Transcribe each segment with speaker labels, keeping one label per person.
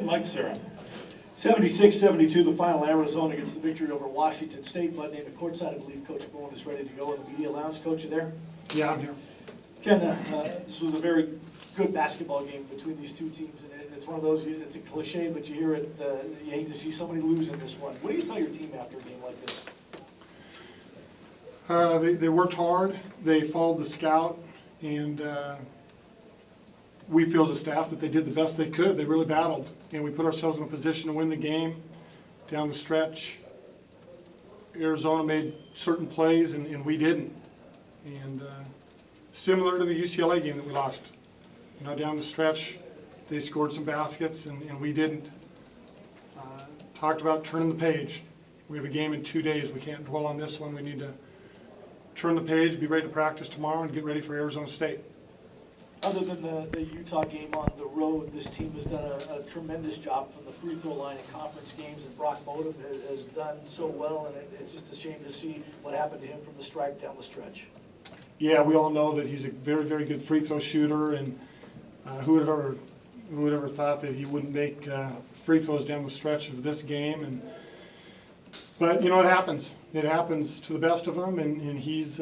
Speaker 1: Mike Zera.
Speaker 2: 76-72, the final. Arizona gets the victory over Washington State. Bud named the courtside. I believe Coach Bowen is ready to go in the media lounge. Coach, you there?
Speaker 3: Yeah, I'm here.
Speaker 2: Ken, this was a very good basketball game between these two teams, and it's one of those, it's a cliche, but you hear it, you hate to see somebody lose in this one. What do you tell your team after a game like this?
Speaker 3: They worked hard. They followed the scout, and we feel as a staff that they did the best they could. They really battled, and we put ourselves in a position to win the game down the stretch. Arizona made certain plays, and we didn't. And similar to the UCLA game that we lost. You know, down the stretch, they scored some baskets, and we didn't. Talked about turning the page. We have a game in 2 days. We can't dwell on this one. We need to turn the page, be ready to practice tomorrow, and get ready for Arizona State.
Speaker 2: Other than the Utah game on the road, this team has done a tremendous job from the free throw line in conference games, and Brock Modem has done so well, and it's just a shame to see what happened to him from the stripe down the stretch.
Speaker 3: Yeah, we all know that he's a very, very good free throw shooter, and who would have ever thought that he wouldn't make free throws down the stretch of this game? But you know, it happens. It happens to the best of them, and he's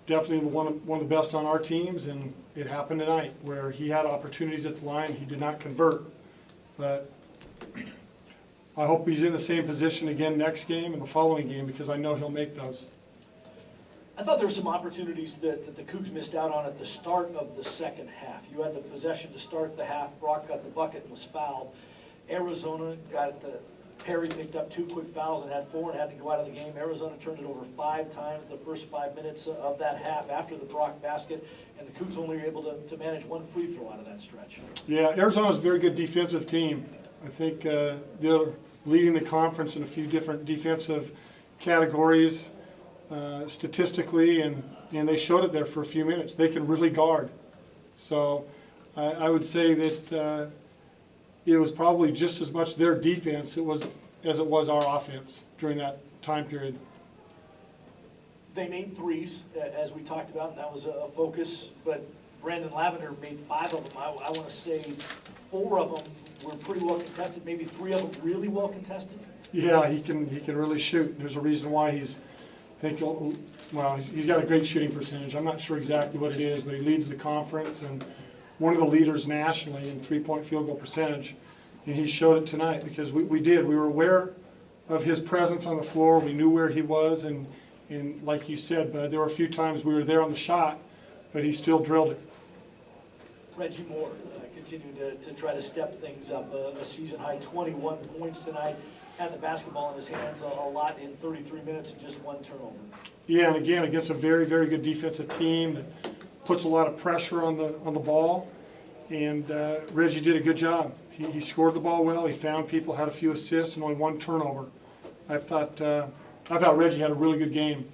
Speaker 3: definitely one of the best on our teams. And it happened tonight where he had opportunities at the line, he did not convert. But I hope he's in the same position again next game and the following game, because I know he'll make those.
Speaker 2: I thought there were some opportunities that the Cougs missed out on at the start of the second half. You had the possession to start the half. Brock got the bucket and was fouled. Arizona got Perry picked up 2 quick fouls and had 4 and had to go out of the game. Arizona turned it over 5 times the first 5 minutes of that half after the Brock basket, and the Cougs only were able to manage 1 free throw out of that stretch.
Speaker 3: Yeah, Arizona's a very good defensive team. I think they're leading the conference in a few different defensive categories statistically, and they showed it there for a few minutes. They can really guard. So I would say that it was probably just as much their defense as it was our offense during that time period.
Speaker 2: They made threes, as we talked about, and that was a focus, but Brandon Lavender made 5 of them. I want to say 4 of them were pretty well contested, maybe 3 of them really well contested.
Speaker 3: Yeah, he can really shoot. There's a reason why he's got a great shooting percentage. I'm not sure exactly what it is, but he leads the conference and one of the leaders nationally in three-point field goal percentage. And he showed it tonight because we were aware of his presence on the floor. We knew where he was, and like you said, but there were a few times we were there on the shot, but he still drilled it.
Speaker 2: Reggie Moore continued to try to step things up. A season-high 21 points tonight. Had the basketball in his hands a lot in 33 minutes and just 1 turnover. Yeah, and again, against a very, very good defensive team that puts a lot of pressure on the ball, and Reggie did a good job. He scored the ball well. He found people, had a few assists, and only 1 turnover. I thought Reggie had a really good game.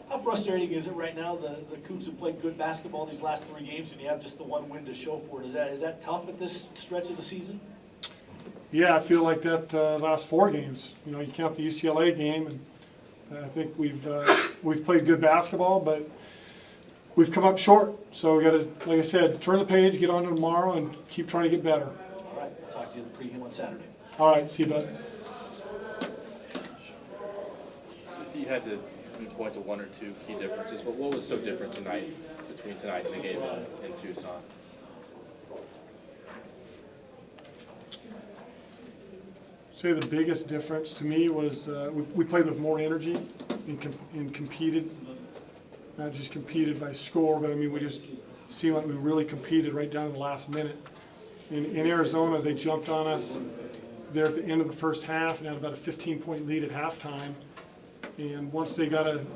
Speaker 2: How frustrating is it right now? The Cougs have played good basketball these last 3 games, and you have just the 1 win to show for it. Is that tough at this stretch of the season? Yeah, I feel like that last 4 games. You know, you count the UCLA game, and I think we've played good basketball, but we've come up short. So we got to, like I said, turn the page, get on to tomorrow, and keep trying to get better. All right, we'll talk to you in the pregame on Saturday. All right, see you, bud.
Speaker 4: So if you had to point to 1 or 2 key differences, but what was so different between tonight and the game in Tucson?
Speaker 3: Say the biggest difference to me was we played with more energy and competed. Not just competed by score, but I mean we just seemed like we really competed right down to the last minute. In Arizona, they jumped on us there at the end of the first half and had about a 15-point lead at halftime. And once they got it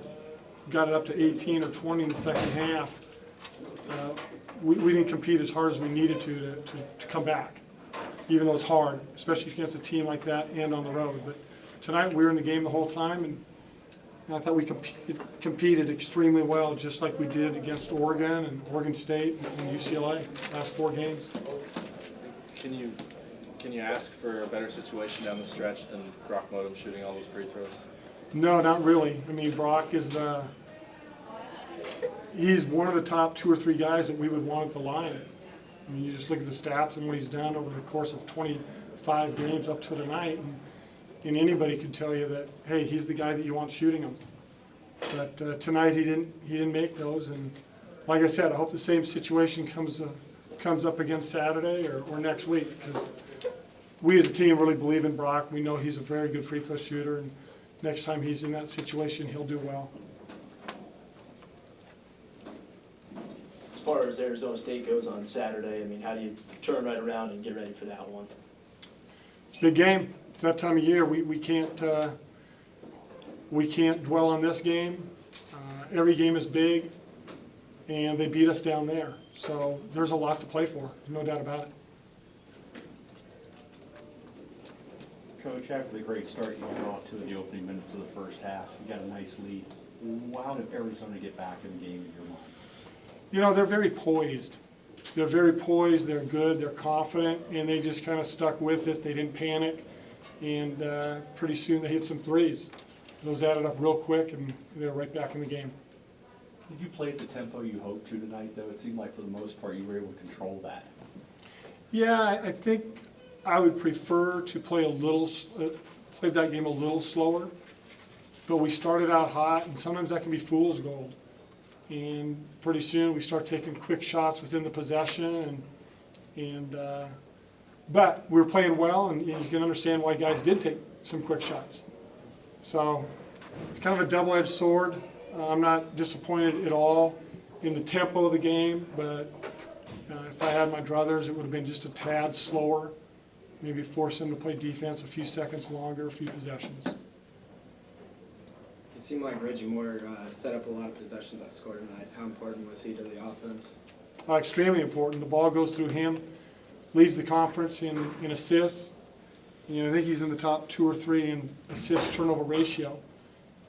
Speaker 3: up to 18 or 20 in the second half, we didn't compete as hard as we needed to come back, even though it's hard, especially against a team like that and on the road. But tonight we were in the game the whole time, and I thought we competed extremely well, just like we did against Oregon and Oregon State and UCLA last 4 games.
Speaker 4: Can you ask for a better situation down the stretch than Brock Modem shooting all those free throws?
Speaker 3: No, not really. I mean, Brock is he's one of the top 2 or 3 guys that we would want at the line. I mean, you just look at the stats and what he's done over the course of 25 games up to tonight, and anybody could tell you that, hey, he's the guy that you want shooting him. But tonight he didn't make those, and like I said, I hope the same situation comes up again Saturday or next week, because we as a team really believe in Brock. We know he's a very good free throw shooter, and next time he's in that situation, he'll do well.
Speaker 1: As far as Arizona State goes on Saturday, I mean, how do you turn right around and get ready for that one?
Speaker 3: It's a big game. It's that time of year. We can't dwell on this game. Every game is big, and they beat us down there. So there's a lot to play for, no doubt about it.
Speaker 5: Coach, after the great start you got off to in the opening minutes of the first half, you got a nice lead. How did Arizona get back in the game in your mind?
Speaker 3: You know, they're very poised. They're very poised, they're good, they're confident, and they just kind of stuck with it. They didn't panic, and pretty soon they hit some threes. Those added up real quick, and they're right back in the game.
Speaker 5: Did you play at the tempo you hoped to tonight, though? It seemed like for the most part you were able to control that.
Speaker 3: Yeah, I think I would prefer to play play that game a little slower, but we started out hot, and sometimes that can be fool's gold. And pretty soon we start taking quick shots within the possession, but we were playing well, and you can understand why guys did take some quick shots. So it's kind of a double-edged sword. I'm not disappointed at all in the tempo of the game, but if I had my druthers, it would have been just a tad slower. Maybe force them to play defense a few seconds longer, a few possessions.
Speaker 6: It seemed like Reggie Moore set up a lot of possessions that scored tonight. How important was he to the offense?
Speaker 3: Extremely important. The ball goes through him, leads the conference in assists. You know, I think he's in the top 2 or 3 in assist turnover ratio.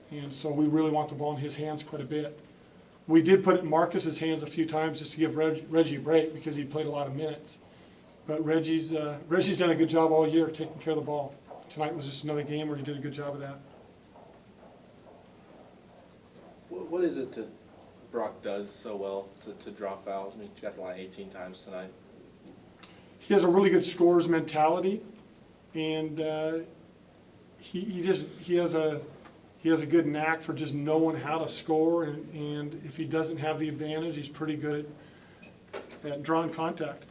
Speaker 3: And so we really want the ball in his hands quite a bit. We did put it in Marcus's hands a few times just to give Reggie a break because he played a lot of minutes. But Reggie's done a good job all year taking care of the ball. Tonight was just another game where he did a good job of that.
Speaker 4: What is it that Brock does so well to draw fouls? I mean, he got the line 18 times tonight.
Speaker 3: He has a really good scorer's mentality, and he has a good knack for just knowing how to score. And if he doesn't have the advantage, he's pretty good at drawing contact.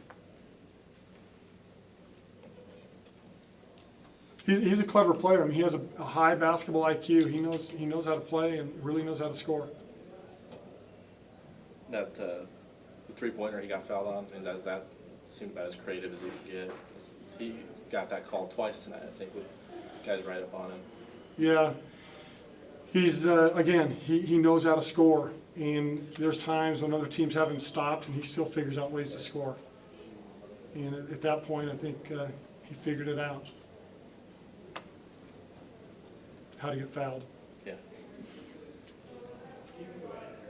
Speaker 3: He's a clever player. I mean, he has a high basketball IQ. He knows how to play and really knows how to score.
Speaker 4: That the three-pointer he got fouled on, I mean, does that seem about as creative as he could get? He got that call twice tonight, I think, with guys right up on him.
Speaker 3: Yeah, he's again, he knows how to score, and there's times when other teams have him stopped, and he still figures out ways to score. And at that point, I think he figured it out, how to get fouled.
Speaker 4: Yeah.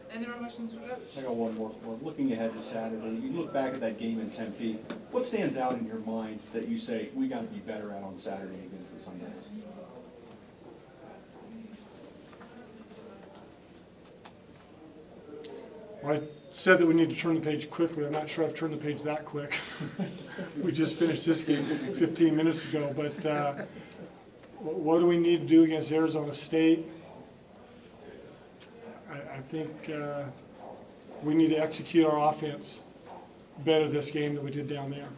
Speaker 6: Any more questions for Coach?
Speaker 5: I got one more. Looking ahead to Saturday, you look back at that game in Tempe. What stands out in your mind that you say, we got to be better at on Saturday against the Sundowns?
Speaker 3: Well, I said that we need to turn the page quickly. I'm not sure I've turned the page that quick. We just finished this game 15 minutes ago, but what do we need to do against Arizona State? I think we need to execute our offense better this game than we did down there.